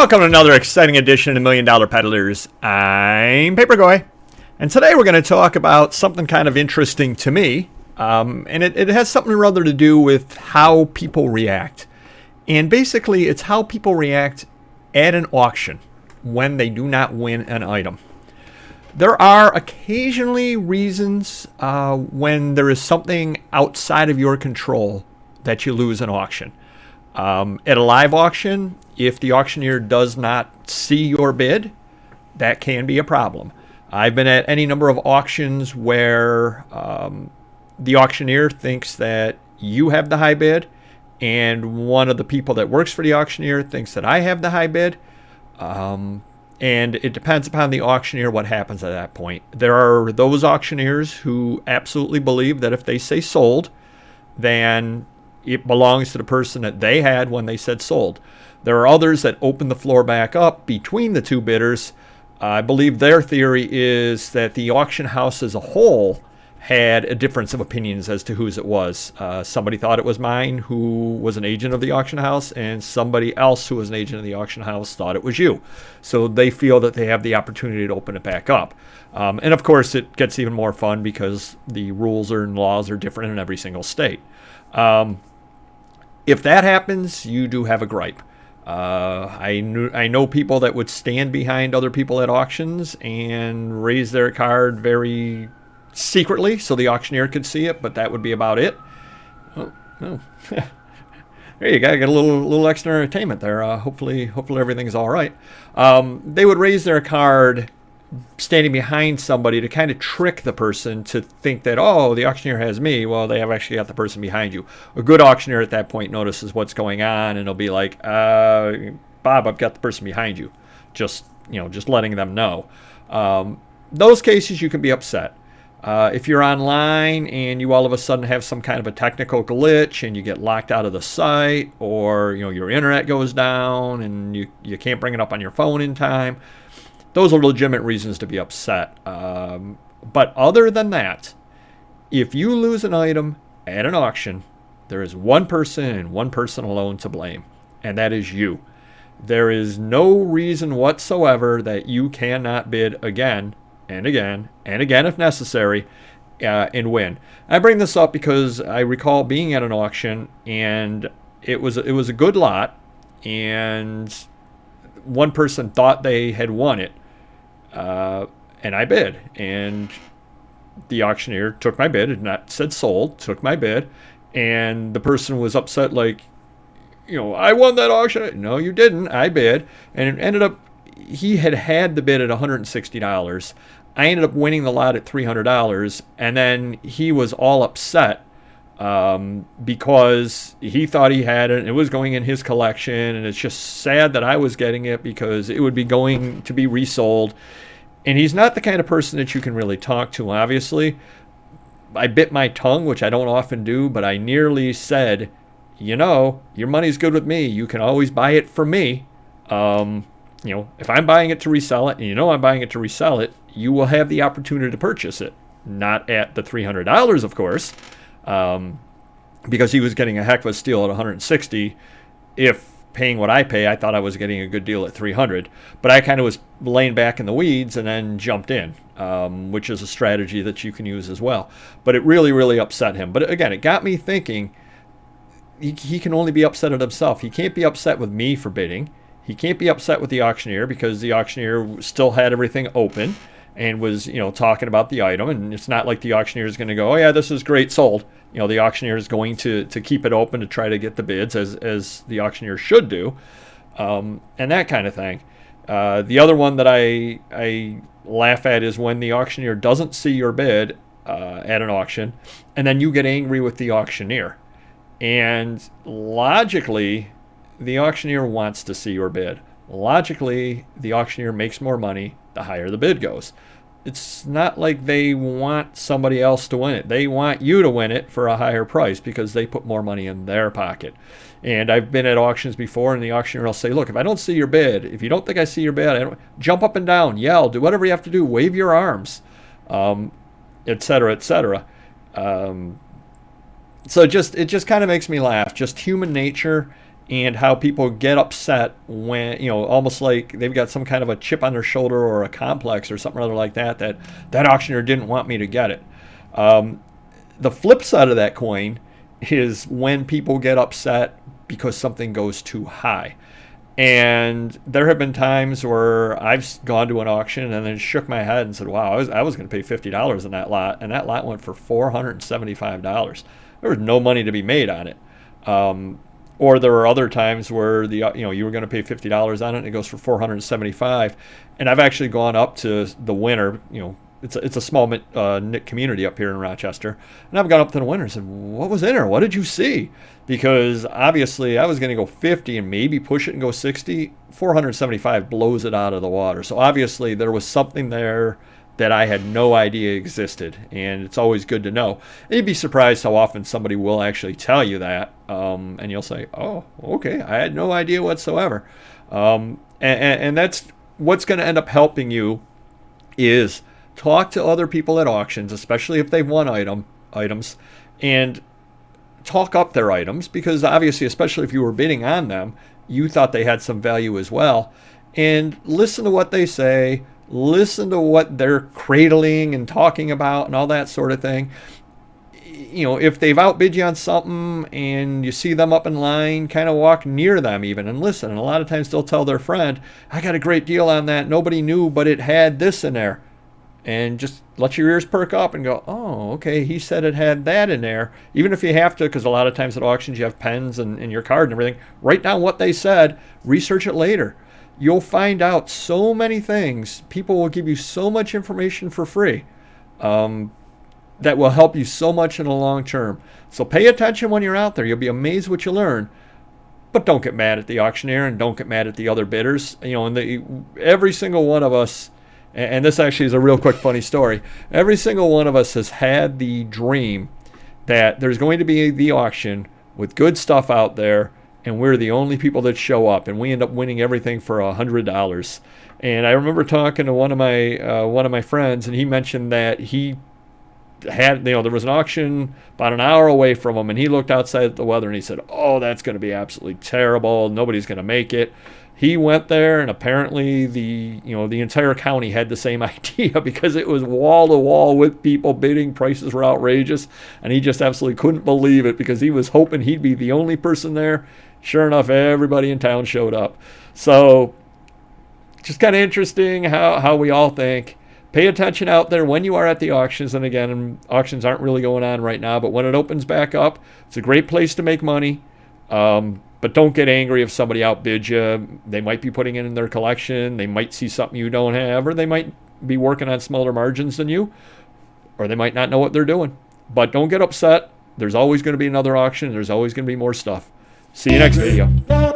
Welcome to another exciting edition of Million Dollar Peddlers. I'm Papergoy, and today we're going to talk about something kind of interesting to me, and it has something rather to do with how people react. And basically, it's how people react at an auction when they do not win an item. There are occasionally reasons when there is something outside of your control that you lose an auction. At a live auction, if the auctioneer does not see your bid, that can be a problem. I've been at any number of auctions where the auctioneer thinks that you have the high bid, and one of the people that works for the auctioneer thinks that I have the high bid. And it depends upon the auctioneer what happens at that point. There are those auctioneers who absolutely believe that if they say sold, then it belongs to the person that they had when they said sold. There are others that open the floor back up between the two bidders. I believe their theory is that the auction house as a whole had a difference of opinions as to whose it was. Somebody thought it was mine who was an agent of the auction house, and somebody else who was an agent of the auction house thought it was you. So they feel that they have the opportunity to open it back up. And of course, it gets even more fun because the rules and laws are different in every single state. If that happens, you do have a gripe. I know people that would stand behind other people at auctions and raise their card very secretly so the auctioneer could see it, but that would be about it. Oh. There you go. I got a little extra entertainment there. Hopefully everything's all right. They would raise their card standing behind somebody to kind of trick the person to think that, oh, the auctioneer has me. Well, they have actually got the person behind you. A good auctioneer at that point notices what's going on, and they'll be like, Bob, I've got the person behind you. Just letting them know. Those cases you can be upset. If you're online and you all of a sudden have some kind of a technical glitch and you get locked out of the site, or your internet goes down and you can't bring it up on your phone in time, those are legitimate reasons to be upset. But other than that, if you lose an item at an auction, there is one person and one person alone to blame, and that is you. There is no reason whatsoever that you cannot bid again and again and again if necessary and win. I bring this up because I recall being at an auction, and it was a good lot, and one person thought they had won it. And I bid, and the auctioneer took my bid, and not said sold, took my bid, and the person was upset like, I won that auction. No, you didn't. I bid, and it ended up, he had the bid at $160. I ended up winning the lot at $300, and then he was all upset because he thought he had it, and it was going in his collection, and it's just sad that I was getting it because it would be going to be resold. And he's not the kind of person that you can really talk to, obviously. I bit my tongue, which I don't often do, but I nearly said, your money's good with me. You can always buy it from me. If I'm buying it to resell it, and I'm buying it to resell it, you will have the opportunity to purchase it. Not at the $300, of course, because he was getting a heck of a steal at $160. If paying what I pay, I thought I was getting a good deal at $300, but I kind of was laying back in the weeds and then jumped in, which is a strategy that you can use as well. But it really, really upset him. But again, it got me thinking, he can only be upset at himself. He can't be upset with me for bidding. He can't be upset with the auctioneer because the auctioneer still had everything open and was, talking about the item. And it's not like the auctioneer is going to go, oh yeah, this is great, sold. The auctioneer is going to keep it open to try to get the bids as the auctioneer should do, and that kind of thing. The other one that I laugh at is when the auctioneer doesn't see your bid at an auction, and then you get angry with the auctioneer. And logically, the auctioneer wants to see your bid. Logically, the auctioneer makes more money the higher the bid goes. It's not like they want somebody else to win it. They want you to win it for a higher price because they put more money in their pocket. And I've been at auctions before, and the auctioneer will say, look, if I don't see your bid, if you don't think I see your bid, jump up and down, yell, do whatever you have to do, wave your arms, et cetera, et cetera. So it just kind of makes me laugh. Just human nature and how people get upset when, almost like they've got some kind of a chip on their shoulder or a complex or something other like that, that auctioneer didn't want me to get it. The flip side of that coin is when people get upset because something goes too high. And there have been times where I've gone to an auction and then shook my head and said, wow, I was going to pay $50 on that lot, and that lot went for $475. There was no money to be made on it. Or there are other times where you were going to pay $50 on it and it goes for $475. And I've actually gone up to the winner. It's a small knit community up here in Rochester, and I've gone up to the winner and said, what was in there? What did you see? Because obviously I was going to go 50 and maybe push it and go 60. 475 blows it out of the water. So obviously there was something there that I had no idea existed, and it's always good to know. And you'd be surprised how often somebody will actually tell you that, and you'll say, oh, okay, I had no idea whatsoever. And that's what's going to end up helping you is talk to other people at auctions, especially if they've won items, and talk up their items, because obviously, especially if you were bidding on them, you thought they had some value as well. And listen to what they say, listen to what they're cradling and talking about and all that sort of thing. If they've outbid you on something and you see them up in line, kind of walk near them even and listen. And a lot of times they'll tell their friend, I got a great deal on that. Nobody knew, but it had this in there. And just let your ears perk up and go, oh, okay, he said it had that in there. Even if you have to, because a lot of times at auctions you have pens and your card and everything, write down what they said, research it later. You'll find out so many things. People will give you so much information for free that will help you so much in the long term. So pay attention when you're out there. You'll be amazed what you learn. But don't get mad at the auctioneer and don't get mad at the other bidders. Every single one of us, and this actually is a real quick funny story. Every single one of us has had the dream that there's going to be the auction with good stuff out there, and we're the only people that show up, and we end up winning everything for $100. And I remember talking to one of my friends, and he mentioned that he had, there was an auction about an hour away from him, and he looked outside at the weather and he said, oh, that's going to be absolutely terrible. Nobody's going to make it. He went there, and apparently the entire county had the same idea, because it was wall to wall with people bidding. Prices were outrageous, and he just absolutely couldn't believe it, because he was hoping he'd be the only person there. Sure enough, everybody in town showed up. So just kind of interesting how we all think. Pay attention out there when you are at the auctions. And again, auctions aren't really going on right now, but when it opens back up, it's a great place to make money. But don't get angry if somebody outbids you. They might be putting it in their collection. They might see something you don't have, or they might be working on smaller margins than you, or they might not know what they're doing. But don't get upset. There's always going to be another auction. There's always going to be more stuff. See you next video.